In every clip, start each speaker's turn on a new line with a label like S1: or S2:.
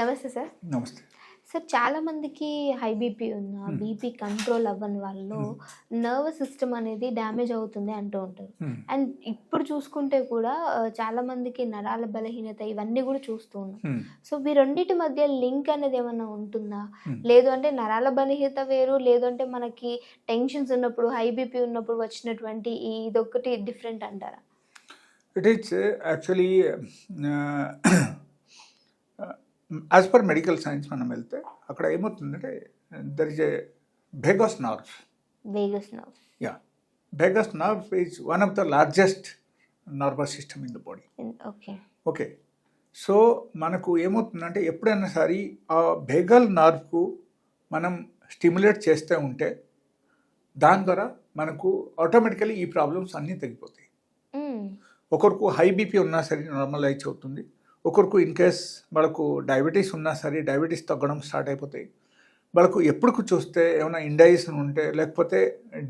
S1: నమస్తే సార్.
S2: నమస్తే.
S1: సార్ చాలా మందికి హై బీపీ ఉన్న, బీపీ కంట్రోల్ అవ్వని వాళ్ళు నర్వస్ సిస్టమ్ అనేది డ్యామేజ్ అవుతుంది అంటూ ఉంటారు. అండ్ ఇప్పుడు చూసుకుంటే కూడా చాలా మందికి నరాల బలహీనత ఇవన్నీ కూడా చూస్తూ ఉన్నాం. సో ఈ రెండింటి మధ్య లింక్ అనేది ఏమన్నా ఉంటుందా? లేదు అంటే నరాల బలహీనత వేరు, లేదు అంటే మనకి టెన్షన్స్ ఉన్నప్పుడు, హై బీపీ ఉన్నప్పుడు వచ్చినటువంటి ఇదొక్కటి డిఫరెంట్ అంటారా?
S2: It is actually as per medical science మనం వెళ్తే అక్కడ ఏమవుతుందంటే there is a vagus nerve. Yeah, vagus nerve is one of the largest nervous system in the body. Okay, so మనకు ఏమవుతుందంటే ఎప్పుడైనా సరే ఆ వేగల్ నర్వ్కు మనం స్టిమ్యులేట్ చేస్తూ ఉంటే దాని ద్వారా మనకు ఆటోమేటికలీ ఈ ప్రాబ్లమ్స్ అన్నీ తగ్గిపోతాయి. ఒకరికి హై బీపీ ఉన్నా సరే నార్మలైజ్ అవుతుంది. ఒకరికి ఇన్ కేస్ వాళ్ళకు డయాబెటీస్ ఉన్నా సరే డయాబెటీస్ తగ్గడం స్టార్ట్ అయిపోతాయి. వాళ్ళకు ఎప్పుడు చూస్తే ఏమైనా ఇండైజెషన్ ఉంటే లేకపోతే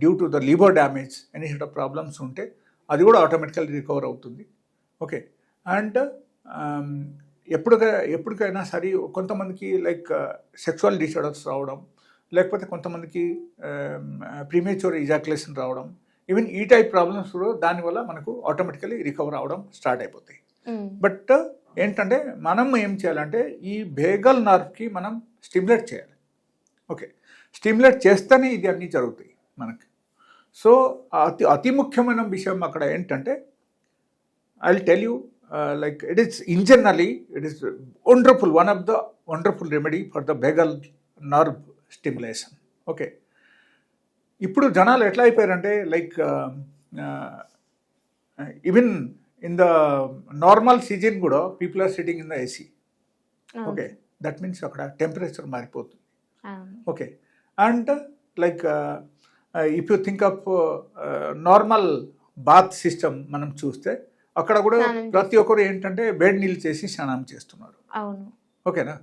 S2: due to the liver damage any set of problems ఉంటే అది కూడా ఆటోమేటికల్లీ రికవర్ అవుతుంది. ఓకే, అండ్ ఎప్పటికైనా సరే కొంతమందికి లైక్ సెక్చువల్ డిసార్డర్స్ రావడం, లేకపోతే కొంతమందికి ప్రీమేచ్యూర్ ఇజాక్యులేషన్ రావడం, ఈవెన్ ఈ టైప్ ప్రాబ్లమ్స్ కూడా దానివల్ల మనకు ఆటోమేటికల్లీ రికవర్ అవడం స్టార్ట్ అయిపోతాయి. బట్ ఏంటంటే మనం ఏం చేయాలంటే ఈ వేగల్ నర్వ్కి మనం స్టిమ్యులేట్ చేయాలి. ఓకే, స్టిమ్యులేట్ చేస్తేనే ఇది అన్నీ జరుగుతాయి మనకి. సో అతి ముఖ్యమైన విషయం అక్కడ ఏంటంటే I will tell you like it is in generally it is wonderful, one of the wonderful remedy for the vagal nerve stimulation. Okay, ఇప్పుడు జనాలు ఎట్లా అయిపోయారంటే like even in the normal season కూడా people are sitting in the AC. Okay, that means అక్కడ temperature మారిపోతుంది. Okay, and like if you think of normal bath system మనం చూస్తే అక్కడ కూడా ప్రతి ఒక్కరు ఏంటంటే బెడ్ నీళ్ళు చేసి స్నానం చేస్తున్నారు. ఓకేనా,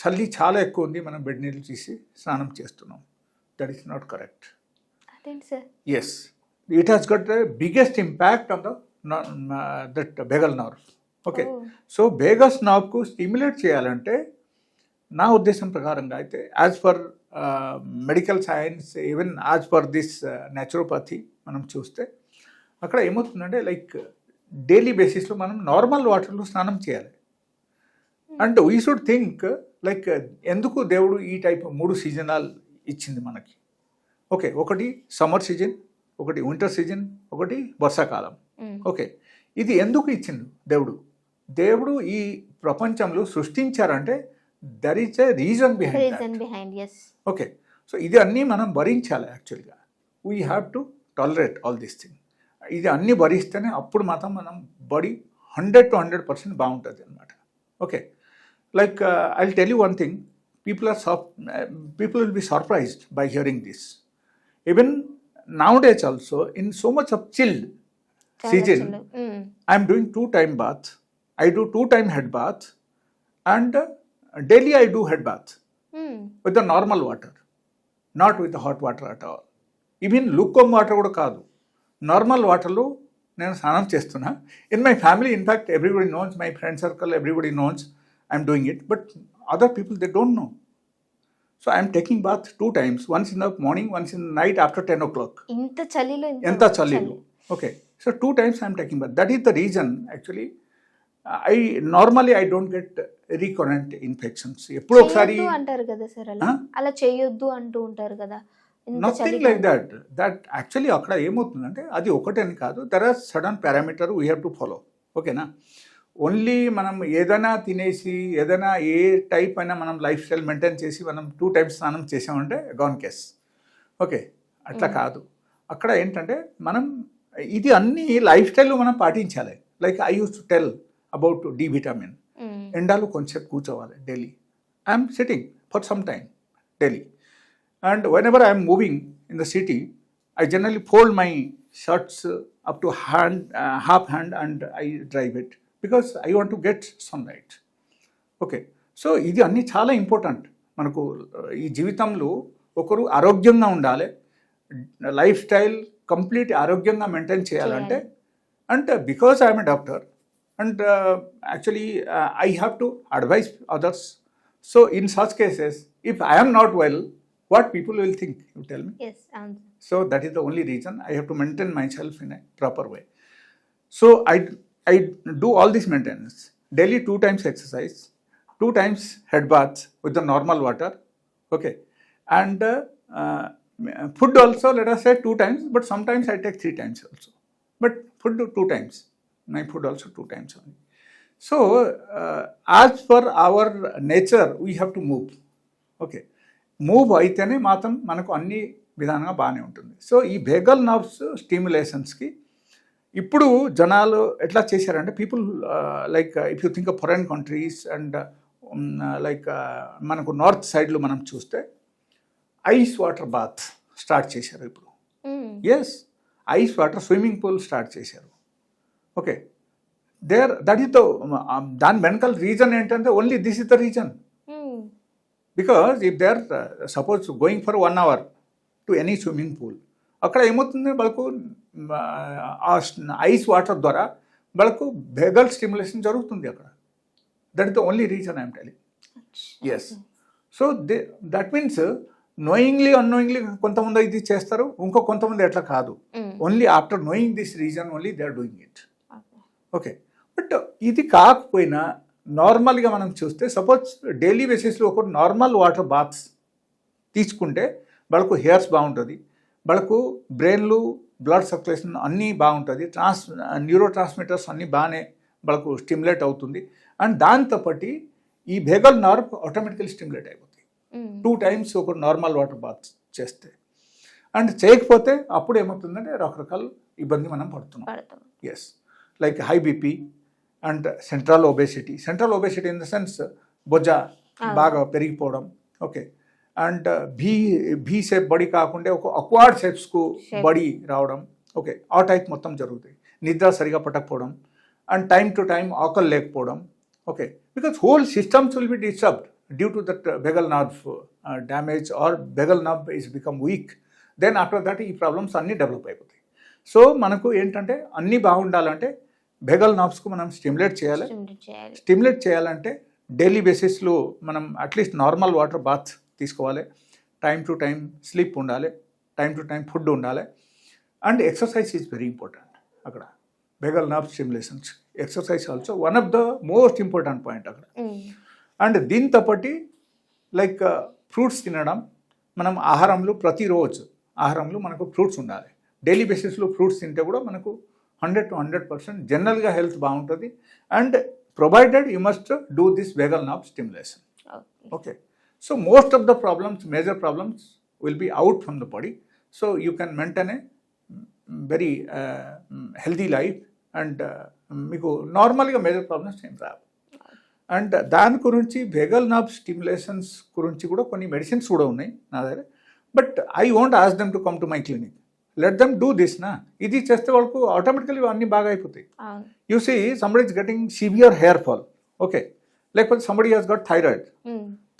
S2: చలి చాలా ఎక్కువ ఉంది, మనం బెడ్ నీళ్ళు చేసి స్నానం చేస్తున్నాం. That is not correct. Yes, it has got the biggest impact on the that vagal nerve. Okay, so vagus నర్వ్కు స్టిమ్యులేట్ చేయాలంటే నా ఉద్దేశం ప్రకారంగా అయితే as per medical science, even as per this naturopathy మనం చూస్తే అక్కడ ఏమవుతుందంటే లైక్ డైలీ బేసిస్లో మనం నార్మల్ వాటర్లో స్నానం చేయాలి. And we should think like ఎందుకు దేవుడు ఈ టైప్ 3 సీజనల్ ఇచ్చింది మనకి. ఓకే, ఒకటి సమ్మర్ సీజన్, ఒకటి వింటర్ సీజన్, ఒకటి వర్షాకాలం. ఓకే, ఇది ఎందుకు ఇచ్చిండు దేవుడు ఈ ప్రపంచంలో సృష్టించారంటే there is a reason behind. Okay, so ఇది అన్నీ మనం భరించాలి. యాక్చువల్గా we have to tolerate all this thing. ఇది అన్నీ భరిస్తేనే అప్పుడు మాత్రం మనం బాడీ 100 to 100% బాగుంటుంది అనమాట. Okay, like I will tell you one thing, people will be surprised by hearing this. Even nowadays also in so much of chilled season, I am doing 2-time bath. I do 2-time head bath, and daily I do head bath with the normal water, not with the hot water at all. Even lukewarm water kuda kaadu, normal water lo nenu snanam chestuna. In my family, in fact, everybody knows, my friend circle, everybody knows I am doing it, but other people, they don't know. So I am taking bath 2 times, once in the morning, once in the night after 10 o'clock. Inta chalilo. Okay, so 2 times I am taking bath. That is the reason actually I don't get recurrent infections. Eppudu okkari antaru kada sir, ala cheyoddu antu untaru kada. Nothing like that. That actually akkada em avutundante adi okate ani kaadu, there are certain parameter we have to follow. Okay na, only మనం ఏదైనా తినేసి ఏదైనా ఏ type అయినా మనం life style maintain చేసి మనం 2 times స్నానం చేసామంటే గాన్ కేస్. ఓకే, అట్లా కాదు. అక్కడ ఏంటంటే మనం ఇది అన్ని లైఫ్ స్టైల్లో మనం పాటించాలి. Like I use to tell about D vitamin. ఎండాలో కొంచెం కూర్చోవాలి daily. I'm sitting for some time daily, and whenever I'm moving in the city I generally fold my shirts up to half hand and I drive it because I want to get sunlight. Okay, so ఇది అన్నీ చాలా important మనకు ఈ జీవితంలో. ఒకరు ఆరోగ్యంగా ఉండాలి, life style complete ఆరోగ్యంగా మెయింటైన్ చేయాలంటే, and because I am a doctor, and actually I have to advise others So in such cases, if I am not well, what people will think? You tell me.
S1: Yes అవును
S2: So that is the only reason I have to maintain myself in a proper way. So I do all this maintenance. Daily 2 times exercise, 2 times head bath with the normal water. Okay. And food also, let us say 2 times, but sometimes I take 3 times also. But food 2 times. My food also 2 times only. So as per our nature, we have to move. Okay. Move అయితేనే మాత్రం మనకు అన్ని విధానంగా బాగానే ఉంటుంది. So ఈ వేగల్ nerves స్టిమ్యులేషన్స్కి ఇప్పుడు జనాలు ఎట్లా చేశారంటే people like if you think foreign countries and like మనకు నార్త్ సైడ్లో మనం చూస్తే ఐస్ వాటర్ బాత్ స్టార్ట్ చేశారు ఇప్పుడు. Yes, ice water swimming pool start చేశారు. ఓకే, దట్ ఈస్ ద దాని వెనకాల రీజన్ ఏంటంటే only this is the reason. Because if they are suppose going for 1 hour to any swimming pool, అక్కడ ఏమవుతుంది వాళ్ళకు ఆ ఐస్ వాటర్ ద్వారా వాళ్ళకు వేగల్ స్టిమ్యులేషన్ జరుగుతుంది అక్కడ. That is the only reason I'm telling. Yes, so that means knowingly unknowingly కొంతమంది ఇది చేస్తారు, ఇంకో కొంతమంది ఎట్లా కాదు. Only after knowing this reason only they are doing it. Okay, but ఇది కాకపోయినా నార్మల్గా మనం చూస్తే సపోజ్ డైలీ బేసిస్లో ఒక నార్మల్ వాటర్ బాత్స్ తీసుకుంటే వాళ్ళకు హెయిర్స్ బాగుంటుంది, వాళ్ళకు బ్రెయిన్లు బ్లడ్ సర్క్యులేషన్ అన్నీ బాగుంటుంది, న్యూరో ట్రాన్స్మిటర్స్ అన్నీ బాగానే వాళ్ళకు స్టిమ్యులేట్ అవుతుంది. అండ్ దాంతోపాటు ఈ వేగల్ నర్వ్ ఆటోమేటికల్ స్టిమ్యులేట్ అయిపోతుంది 2 times ఒక నార్మల్ వాటర్ బాత్ చేస్తే. అండ్ చేయకపోతే అప్పుడు ఏమవుతుందంటే రకరకాల ఇబ్బంది మనం పడుతున్నాం. Yes, like high BP and central obesity in the sense బొజ్జ బాగా పెరిగిపోవడం. ఓకే, అండ్ భీ షేప్ బాడీ కాకుండా ఒక అక్వార్డ్ షేప్స్కు బాడీ రావడం. ఓకే, ఆ టైప్ మొత్తం జరుగుతాయి. నిద్ర సరిగా పట్టకపోవడం అండ్ టైం టు టైం ఆకలి లేకపోవడం. Okay, because whole systems will be disturbed due to that vagal nerve damage or vagal nerve is become weak. Then after that ఈ ప్రాబ్లమ్స్ అన్నీ డెవలప్ అయిపోతాయి. సో మనకు ఏంటంటే అన్నీ బాగుండాలంటే వేగల్ నర్వ్స్కు మనం స్టిమ్యులేట్ చేయాలి. స్టిమ్యులేట్ చేయాలంటే డైలీ బేసిస్లో మనం అట్లీస్ట్ నార్మల్ వాటర్ బాత్ తీసుకోవాలి, టైం టు టైం స్లీప్ ఉండాలి, టైం టు టైం ఫుడ్ ఉండాలి, and exercise is very important. అక్కడ vagal nerve stimulations exercise also one of the most important point అక్కడ. And దీంతో పాటు లైక్ ఫ్రూట్స్ తినడం, మనం ఆహారంలో ప్రతిరోజు ఆహారంలో మనకు ఫ్రూట్స్ ఉండాలి. డైలీ బేసిస్లో ఫ్రూట్స్ తింటే కూడా మనకు 100 to 100% జనరల్గా హెల్త్ బాగుంటుంది. And provided you must do this vagal nerve stimulation. Okay, so most of the problems, major problems will be out from the body. So you can maintain a very healthy life and మీకు నార్మల్గా major problems ఏం రావు. And దాని గురించి వేగల్ nerve stimulations గురించి కూడా కొన్ని medicines కూడా ఉన్నాయి నా దగ్గర. But I want ask them to come to my clinic, let them do this నా. ఇది చేస్తే వాళ్ళకు ఆటోమేటికలీ అన్నీ బాగా అయిపోతాయి. You see somebody is getting severe hair fall, okay, లేకపోతే సంబడి హాస్ గట్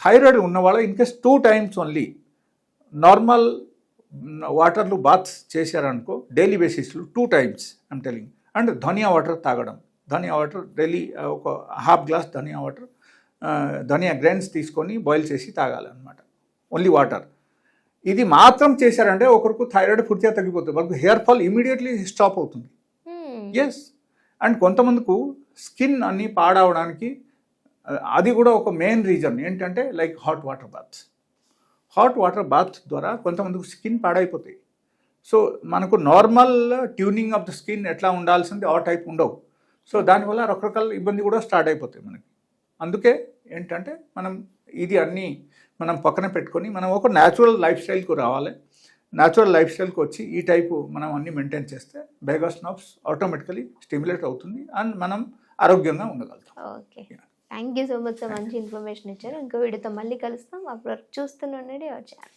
S2: థైరాయిడ్ ఉన్న వాళ్ళ in case 2 times only normal వాటర్లు బాత్ చేశారనుకో డైలీ బేసిస్లో 2 times ఐమ్ టెలింగ్. అండ్ ధనియా వాటర్ తాగడం, ధనియా వాటర్ డైలీ ఒక ½ glass ధనియా వాటర్, ధనియా గ్రైన్స్ తీసుకొని బాయిల్ చేసి తాగాలన్నమాట, ఓన్లీ వాటర్. ఇది మాత్రం చేశారంటే ఒకరికి థైరాయిడ్ పూర్తిగా తగ్గిపోతుంది, వాళ్ళకి హెయిర్ ఫాల్ ఇమీడియట్లీ స్టాప్ అవుతుంది. ఎస్, అండ్ కొంతమందికి స్కిన్ అన్నీ పాడవడానికి అది కూడా ఒక మెయిన్ రీజన్ ఏంటంటే లైక్ హాట్ వాటర్ బాత్ ద్వారా కొంతమందికి స్కిన్ పాడైపోతాయి. సో మనకు normal tuning of the skin ఎట్లా ఉండాల్సింది ఆ టైప్ ఉండవు. సో దానివల్ల రకరకాల ఇబ్బంది కూడా స్టార్ట్ అయిపోతాయి మనకి. అందుకే ఏంటంటే మనం ఇది అన్నీ మనం పక్కన పెట్టుకొని మనం ఒక న్యాచురల్ లైఫ్ స్టైల్కి రావాలి. న్యాచురల్ లైఫ్ స్టైల్కి వచ్చి ఈ టైపు మనం అన్నీ మెయింటైన్ చేస్తే వేగస్ నర్వ్స్ ఆటోమేటికలీ స్టిమ్యులేట్ అవుతుంది అండ్ మనం ఆరోగ్యంగా ఉండగలుగుతాం.
S1: Okay, thank you so much sir, మంచి ఇన్ఫర్మేషన్ ఇచ్చారు. ఇంకో వీడియోతో మళ్ళీ కలుస్తాం. అప్పుడు చూస్తూనే ఉండండి అవర్ ఛానల్.